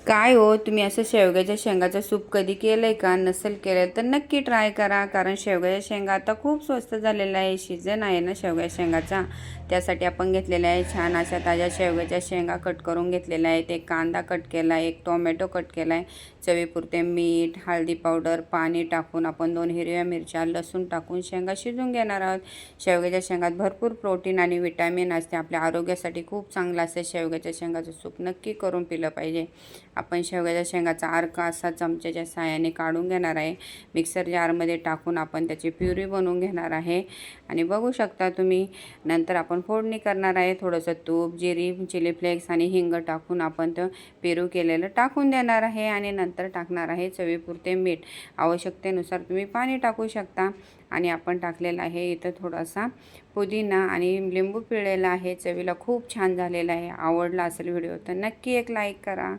काय हो, तुम्ही असं शेवग्याच्या शेंगाचं सूप कधी केलं आहे का? नसेल केलं तर नक्की ट्राय करा. कारण शेवग्याच्या शेंगा आता खूप स्वस्त झालेला आहे. सीझन आहे ना शेवग्या शेंगाचा. त्यासाठी आपण घेतलेल्या आहे छान अशा ताज्या शेवग्याच्या शेंगा कट करून घेतलेल्या आहेत. एक कांदा कट केला आहे, एक टोमॅटो कट केला आहे, चवीपुरते मीठ, हळदी पावडर, पाणी टाकून आपण 2 हिरव्या मिरच्या, लसूण टाकून शेंगा शिजवून घेणार आहोत. शेवग्याच्या शेंगात भरपूर प्रोटीन आणि विटॅमिन असते. आपल्या आरोग्यासाठी खूप चांगलं असते. शेवग्याच्या शेंगाचं सूप नक्की करून पिलं पाहिजे. आपण शेवग्याच्या शेंगाचा अर्क असा चमच्याच्या साहाय्याने काढून घेणार आहे. मिक्सर जारमध्ये टाकून आपण त्याची प्युरी बनवून घेणार आहे. आणि बघू शकता तुम्ही, नंतर आपण फोडणी करणार आहे. थोडंसं तूप, जिरी, चिली फ्लेक्स आणि हिंग टाकून आपण ते पेरू केलेलं टाकून देणार आहे. आणि नंतर टाकणार आहे चवीपुरते मीठ. आवश्यकतेनुसार तुम्ही पाणी टाकू शकता. आणि आपण टाकलेलं आहे इथं थोडासा पुदिना आणि लिंबू पिळलेला आहे. चवीला खूप छान झालेला आहे. आवडला असेल व्हिडिओ तर नक्की एक लाईक करा.